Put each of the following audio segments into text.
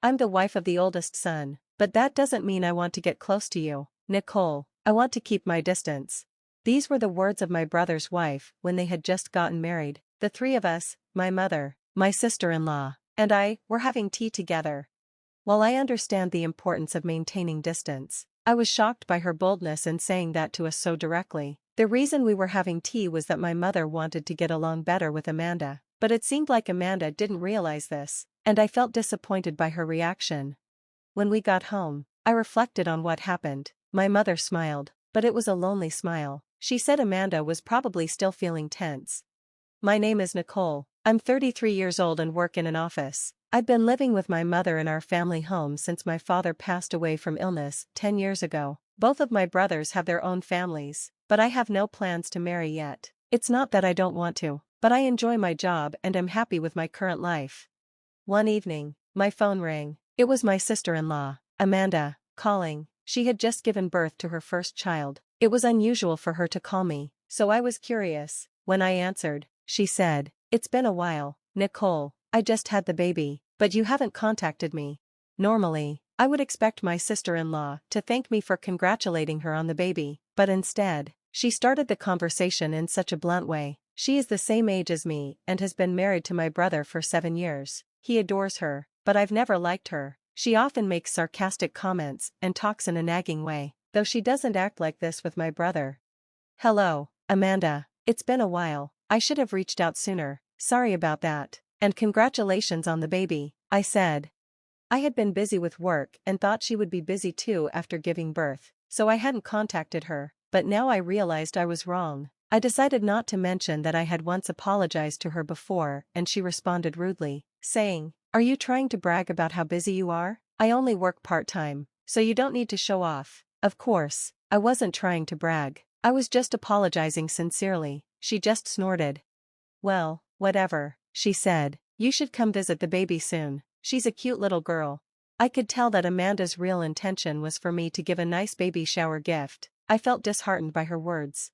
I'm the wife of the oldest son, but that doesn't mean I want to get close to you, Nicole. I want to keep my distance." These were the words of my brother's wife when they had just gotten married. The three of us, my mother, my sister-in-law, and I, were having tea together. While I understand the importance of maintaining distance, I was shocked by her boldness in saying that to us so directly. The reason we were having tea was that my mother wanted to get along better with Amanda, but it seemed like Amanda didn't realize this, and I felt disappointed by her reaction. When we got home, I reflected on what happened. My mother smiled, but it was a lonely smile. She said Amanda was probably still feeling tense. "My name is Nicole. I'm 33 years old and work in an office. I've been living with my mother in our family home since my father passed away from illness 10 years ago. Both of my brothers have their own families, but I have no plans to marry yet. It's not that I don't want to, but I enjoy my job and am happy with my current life." One evening, my phone rang. It was my sister-in-law, Amanda, calling. She had just given birth to her first child. It was unusual for her to call me, so I was curious. When I answered, she said, "It's been a while, Nicole. I just had the baby, but you haven't contacted me." Normally, I would expect my sister-in-law to thank me for congratulating her on the baby, but instead, she started the conversation in such a blunt way. She is the same age as me and has been married to my brother for 7 years. He adores her, but I've never liked her. She often makes sarcastic comments and talks in a nagging way, though she doesn't act like this with my brother. "Hello, Amanda. It's been a while. I should have reached out sooner. Sorry about that. And congratulations on the baby," I said. I had been busy with work and thought she would be busy too after giving birth, so I hadn't contacted her, but now I realized I was wrong. I decided not to mention that I had once apologized to her before, and she responded rudely, saying, "Are you trying to brag about how busy you are? I only work part-time, so you don't need to show off." Of course, I wasn't trying to brag. I was just apologizing sincerely. She just snorted. "Well, whatever," she said. "You should come visit the baby soon. She's a cute little girl." I could tell that Amanda's real intention was for me to give a nice baby shower gift. I felt disheartened by her words.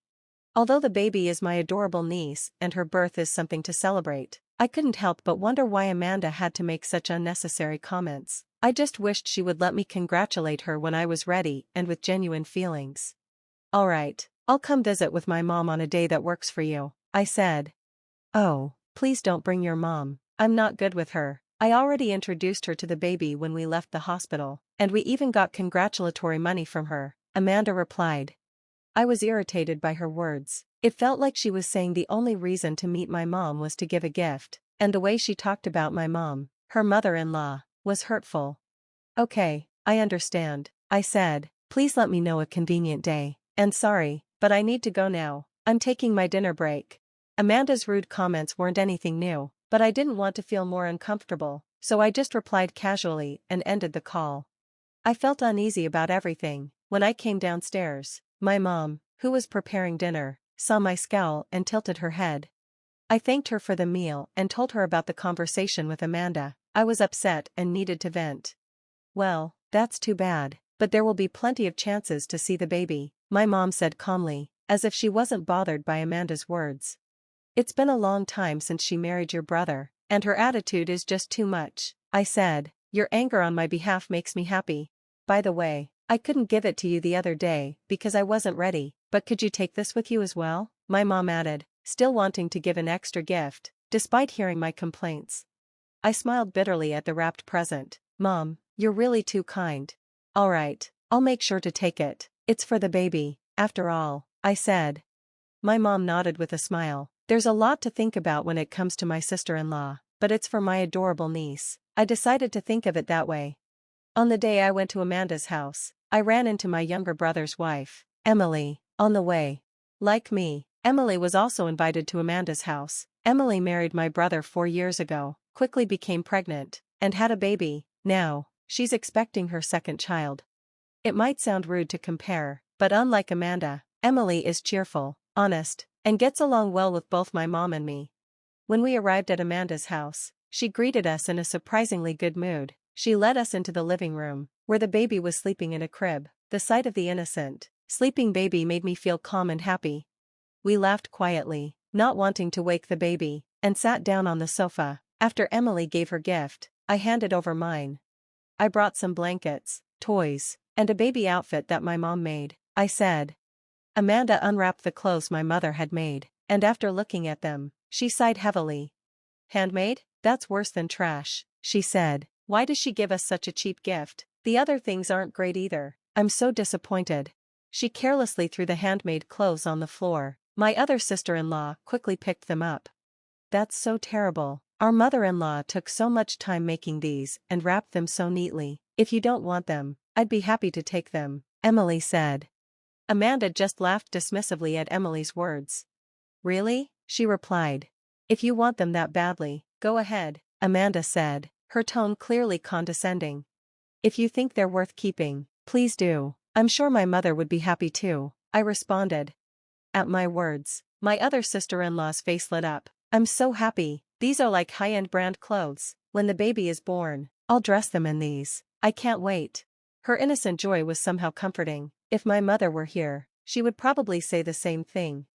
Although the baby is my adorable niece and her birth is something to celebrate, I couldn't help but wonder why Amanda had to make such unnecessary comments. I just wished she would let me congratulate her when I was ready and with genuine feelings. "Alright, I'll come visit with my mom on a day that works for you," I said. "Oh, please don't bring your mom. I'm not good with her. I already introduced her to the baby when we left the hospital, and we even got congratulatory money from her," Amanda replied. I was irritated by her words. It felt like she was saying the only reason to meet my mom was to give a gift, and the way she talked about my mom, her mother-in-law, was hurtful. "Okay, I understand," I said. "Please let me know a convenient day. And sorry, but I need to go now. I'm taking my dinner break." Amanda's rude comments weren't anything new, but I didn't want to feel more uncomfortable, so I just replied casually and ended the call. I felt uneasy about everything. When I came downstairs, my mom, who was preparing dinner, saw my scowl and tilted her head. I thanked her for the meal and told her about the conversation with Amanda. I was upset and needed to vent. "Well, that's too bad, but there will be plenty of chances to see the baby," my mom said calmly, as if she wasn't bothered by Amanda's words. "It's been a long time since she married your brother, and her attitude is just too much," I said. "Your anger on my behalf makes me happy. By the way, I couldn't give it to you the other day because I wasn't ready, but could you take this with you as well?" my mom added, still wanting to give an extra gift, despite hearing my complaints. I smiled bitterly at the wrapped present. "Mom, you're really too kind." "Alright, I'll make sure to take it. It's for the baby, after all," I said. My mom nodded with a smile. There's a lot to think about when it comes to my sister-in-law, but it's for my adorable niece. I decided to think of it that way. On the day I went to Amanda's house, I ran into my younger brother's wife, Emily, on the way. Like me, Emily was also invited to Amanda's house. Emily married my brother 4 years ago, quickly became pregnant, and had a baby. Now, she's expecting her second child. It might sound rude to compare, but unlike Amanda, Emily is cheerful, honest, and gets along well with both my mom and me. When we arrived at Amanda's house, she greeted us in a surprisingly good mood. She led us into the living room, where the baby was sleeping in a crib. The sight of the innocent, sleeping baby made me feel calm and happy. We laughed quietly, not wanting to wake the baby, and sat down on the sofa. After Emily gave her gift, I handed over mine. I brought some blankets, toys, and a baby outfit that my mom made, I said. Amanda unwrapped the clothes my mother had made, and after looking at them, she sighed heavily. Handmade? That's worse than trash, she said. Why does she give us such a cheap gift? The other things aren't great either. I'm so disappointed. She carelessly threw the handmade clothes on the floor. My other sister-in-law quickly picked them up. That's so terrible. Our mother-in-law took so much time making these and wrapped them so neatly. If you don't want them, I'd be happy to take them, Emily said. Amanda just laughed dismissively at Emily's words. Really? She replied. If you want them that badly, go ahead, Amanda said, her tone clearly condescending. If you think they're worth keeping, please do. I'm sure my mother would be happy too, I responded. At my words, my other sister-in-law's face lit up. I'm so happy. These are like high-end brand clothes. When the baby is born, I'll dress them in these. I can't wait. Her innocent joy was somehow comforting. If my mother were here, she would probably say the same thing.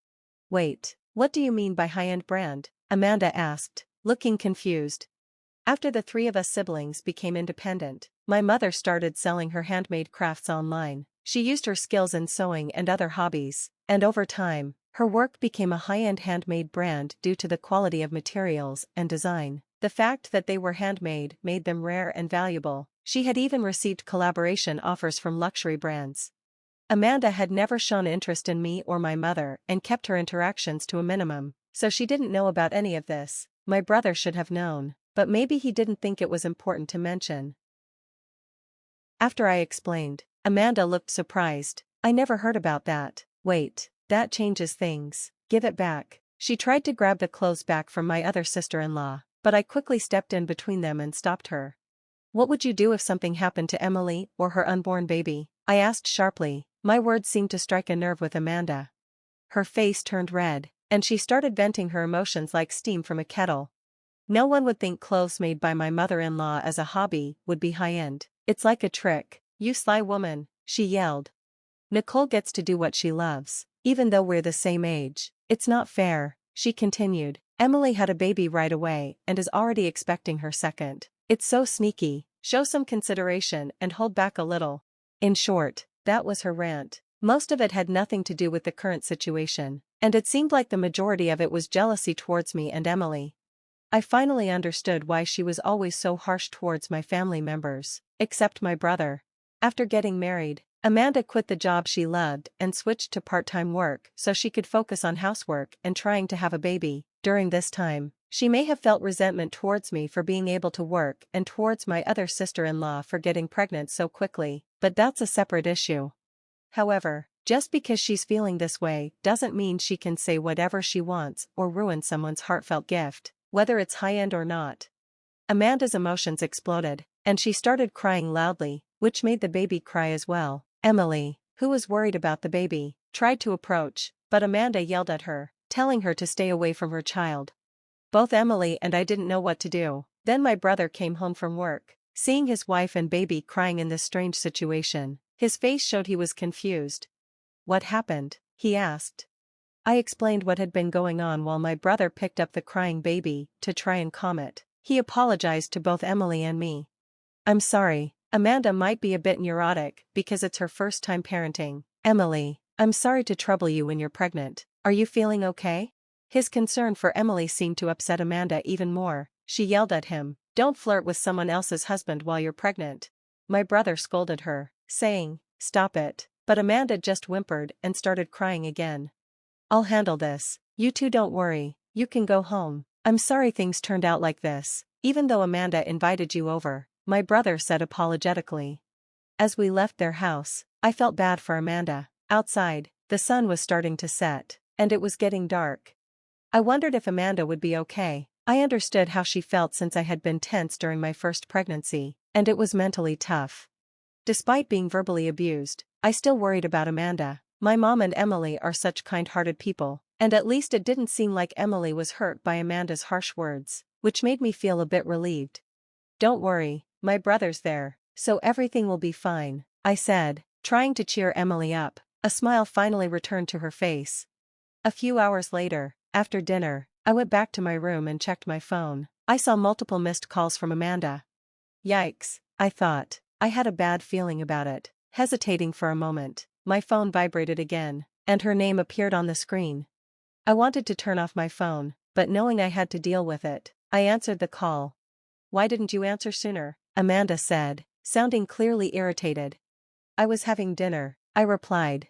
Wait, what do you mean by high-end brand? Amanda asked, looking confused. After the three of us siblings became independent, my mother started selling her handmade crafts online. She used her skills in sewing and other hobbies, and over time, her work became a high-end handmade brand due to the quality of materials and design. The fact that they were handmade made them rare and valuable. She had even received collaboration offers from luxury brands. Amanda had never shown interest in me or my mother and kept her interactions to a minimum, so she didn't know about any of this. My brother should have known, but maybe he didn't think it was important to mention. After I explained, Amanda looked surprised. I never heard about that. Wait, that changes things. Give it back. She tried to grab the clothes back from my other sister-in-law, but I quickly stepped in between them and stopped her. What would you do if something happened to Emily or her unborn baby? I asked sharply. My words seemed to strike a nerve with Amanda. Her face turned red, and she started venting her emotions like steam from a kettle. No one would think clothes made by my mother-in-law as a hobby would be high-end. It's like a trick. You sly woman, she yelled. Nicole gets to do what she loves, even though we're the same age. It's not fair, she continued. Emily had a baby right away and is already expecting her second. It's so sneaky. Show some consideration and hold back a little. In short, that was her rant. Most of it had nothing to do with the current situation, and it seemed like the majority of it was jealousy towards me and Emily. I finally understood why she was always so harsh towards my family members, except my brother. After getting married, Amanda quit the job she loved and switched to part-time work so she could focus on housework and trying to have a baby. During this time, she may have felt resentment towards me for being able to work and towards my other sister-in-law for getting pregnant so quickly, but that's a separate issue. However, just because she's feeling this way doesn't mean she can say whatever she wants or ruin someone's heartfelt gift, whether it's high-end or not. Amanda's emotions exploded, and she started crying loudly, which made the baby cry as well. Emily, who was worried about the baby, tried to approach, but Amanda yelled at her, telling her to stay away from her child. Both Emily and I didn't know what to do. Then my brother came home from work. Seeing his wife and baby crying in this strange situation, his face showed he was confused. What happened? He asked. I explained what had been going on while my brother picked up the crying baby to try and calm it. He apologized to both Emily and me. I'm sorry, Amanda might be a bit neurotic because it's her first time parenting. Emily, I'm sorry to trouble you when you're pregnant. Are you feeling okay? His concern for Emily seemed to upset Amanda even more. She yelled at him, don't flirt with someone else's husband while you're pregnant. My brother scolded her, saying, stop it, but Amanda just whimpered and started crying again. I'll handle this. You two don't worry, you can go home. I'm sorry things turned out like this, even though Amanda invited you over, my brother said apologetically. As we left their house, I felt bad for Amanda. Outside, the sun was starting to set, and it was getting dark. I wondered if Amanda would be okay. I understood how she felt since I had been tense during my first pregnancy, and it was mentally tough. Despite being verbally abused, I still worried about Amanda. My mom and Emily are such kind-hearted people, and at least it didn't seem like Emily was hurt by Amanda's harsh words, which made me feel a bit relieved. Don't worry, my brother's there, so everything will be fine, I said, trying to cheer Emily up. A smile finally returned to her face. A few hours later, after dinner, I went back to my room and checked my phone. I saw multiple missed calls from Amanda. Yikes, I thought. I had a bad feeling about it. Hesitating for a moment, my phone vibrated again, and her name appeared on the screen. I wanted to turn off my phone, but knowing I had to deal with it, I answered the call. "Why didn't you answer sooner?" Amanda said, sounding clearly irritated. "I was having dinner," I replied.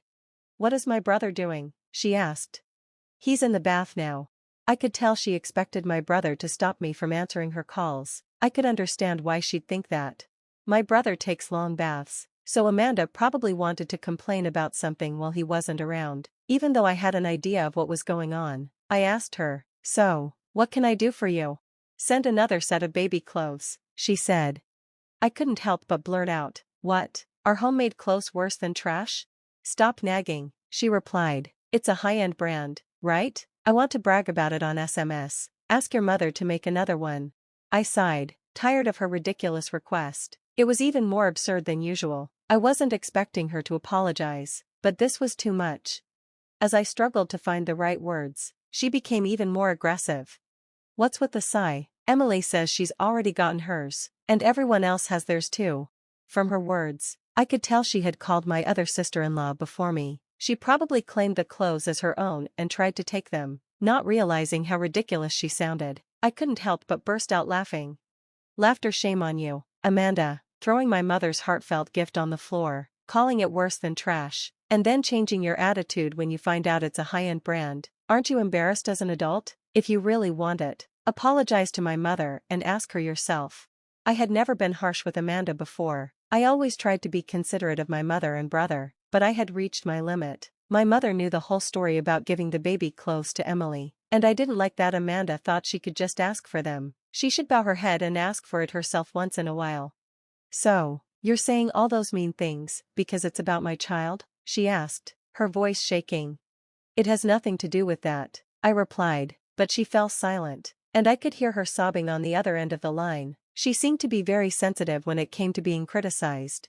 "What is my brother doing?" she asked. "He's in the bath now." I could tell she expected my brother to stop me from answering her calls. I could understand why she'd think that. My brother takes long baths, so Amanda probably wanted to complain about something while he wasn't around. Even though I had an idea of what was going on, I asked her, "So, what can I do for you?" "Send another set of baby clothes," she said. I couldn't help but blurt out, "What? Are homemade clothes worse than trash?" "Stop nagging," she replied. "It's a high-end brand, right? I want to brag about it on SMS. Ask your mother to make another one." I sighed, tired of her ridiculous request. It was even more absurd than usual. I wasn't expecting her to apologize, but this was too much. As I struggled to find the right words, she became even more aggressive. "What's with the sigh? Emily says she's already gotten hers, and everyone else has theirs too." From her words, I could tell she had called my other sister-in-law before me. She probably claimed the clothes as her own and tried to take them, not realizing how ridiculous she sounded. I couldn't help but burst out laughing. "Laughter, shame on you, Amanda, throwing my mother's heartfelt gift on the floor, calling it worse than trash, and then changing your attitude when you find out it's a high-end brand. Aren't you embarrassed as an adult? If you really want it, apologize to my mother and ask her yourself." I had never been harsh with Amanda before. I always tried to be considerate of my mother and brother, but I had reached my limit. My mother knew the whole story about giving the baby clothes to Emily, and I didn't like that Amanda thought she could just ask for them. She should bow her head and ask for it herself once in a while. "So, you're saying all those mean things because it's about my child?" she asked, her voice shaking. "It has nothing to do with that," I replied, but she fell silent, and I could hear her sobbing on the other end of the line. She seemed to be very sensitive when it came to being criticized.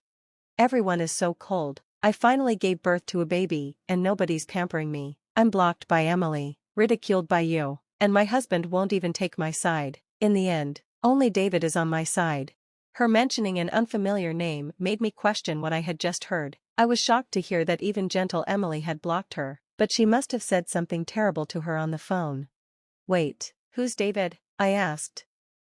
"Everyone is so cold. I finally gave birth to a baby, and nobody's pampering me. I'm blocked by Emily, ridiculed by you, and my husband won't even take my side. In the end, only David is on my side." Her mentioning an unfamiliar name made me question what I had just heard. I was shocked to hear that even gentle Emily had blocked her, but she must have said something terrible to her on the phone. "Wait, who's David?" I asked.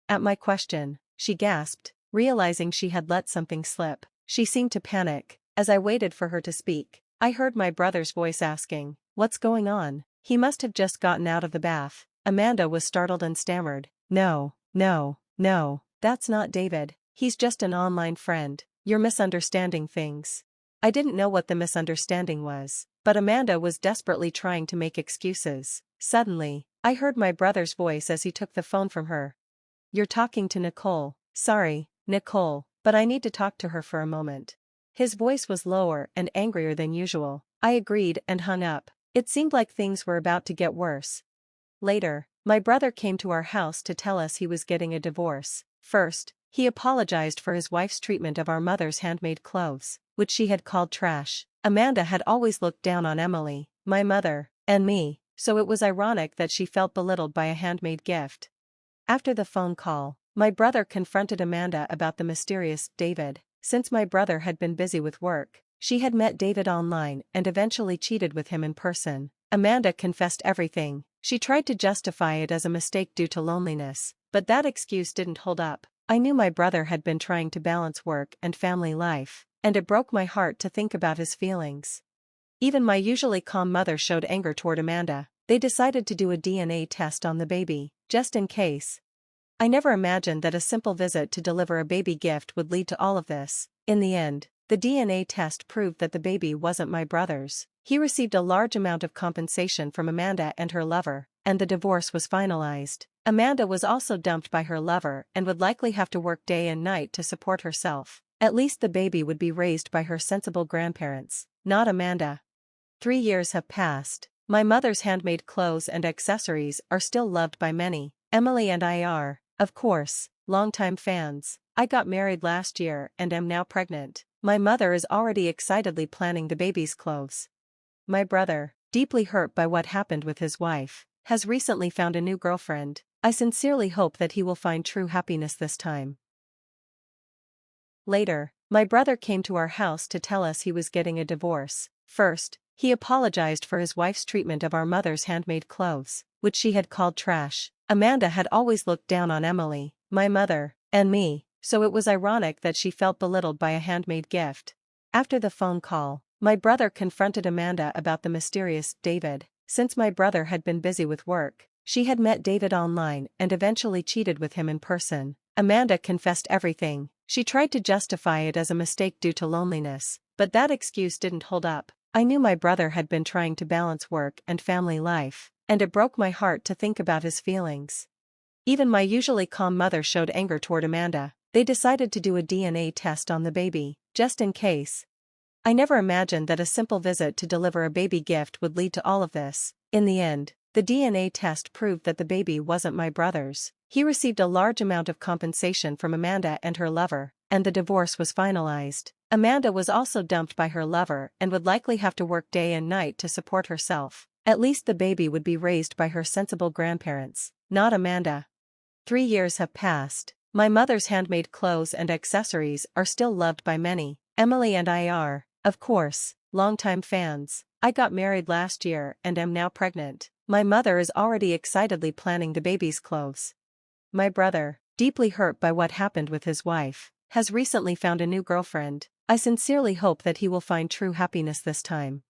At my question, she gasped, realizing she had let something slip. She seemed to panic. As I waited for her to speak, I heard my brother's voice asking, "What's going on?" He must have just gotten out of the bath. Amanda was startled and stammered, "No, no, no, that's not David. He's just an online friend. You're misunderstanding things." I didn't know what the misunderstanding was, but Amanda was desperately trying to make excuses. Suddenly, I heard my brother's voice as he took the phone from her. "You're talking to Nicole." "Sorry, Nicole, but I need to talk to her for a moment." His voice was lower and angrier than usual. I agreed and hung up. It seemed like things were about to get worse. Later, my brother came to our house to tell us he was getting a divorce. First, he apologized for his wife's treatment of our mother's handmade clothes, which she had called trash. Amanda had always looked down on Emily, my mother, and me, so it was ironic that she felt belittled by a handmade gift. After the phone call, my brother confronted Amanda about the mysterious David. Since my brother had been busy with work, she had met David online and eventually cheated with him in person. Amanda confessed everything. She tried to justify it as a mistake due to loneliness, but that excuse didn't hold up. I knew my brother had been trying to balance work and family life, and it broke my heart to think about his feelings. Even my usually calm mother showed anger toward Amanda. They decided to do a DNA test on the baby, just in case. I never imagined that a simple visit to deliver a baby gift would lead to all of this. In the end, the DNA test proved that the baby wasn't my brother's. He received a large amount of compensation from Amanda and her lover, and the divorce was finalized. Amanda was also dumped by her lover and would likely have to work day and night to support herself. At least the baby would be raised by her sensible grandparents, not Amanda. 3 years have passed. My mother's handmade clothes and accessories are still loved by many. Emily and I are, of course, longtime fans. I got married last year and am now pregnant. My mother is already excitedly planning the baby's clothes. My brother, deeply hurt by what happened with his wife, has recently found a new girlfriend. I sincerely hope that he will find true happiness this time. Later, my brother came to our house to tell us he was getting a divorce. First, he apologized for his wife's treatment of our mother's handmade clothes, which she had called trash. Amanda had always looked down on Emily, my mother, and me, so it was ironic that she felt belittled by a handmade gift. After the phone call, my brother confronted Amanda about the mysterious David. Since my brother had been busy with work, she had met David online and eventually cheated with him in person. Amanda confessed everything. She tried to justify it as a mistake due to loneliness, but that excuse didn't hold up. I knew my brother had been trying to balance work and family life, and it broke my heart to think about his feelings. Even my usually calm mother showed anger toward Amanda. They decided to do a DNA test on the baby, just in case. I never imagined that a simple visit to deliver a baby gift would lead to all of this. In the end, the DNA test proved that the baby wasn't my brother's. He received a large amount of compensation from Amanda and her lover, and the divorce was finalized. Amanda was also dumped by her lover and would likely have to work day and night to support herself. At least the baby would be raised by her sensible grandparents, not Amanda. 3 years have passed. My mother's handmade clothes and accessories are still loved by many. Emily and I are, of course, longtime fans. I got married last year and am now pregnant. My mother is already excitedly planning the baby's clothes. My brother, deeply hurt by what happened with his wife, has recently found a new girlfriend. I sincerely hope that he will find true happiness this time.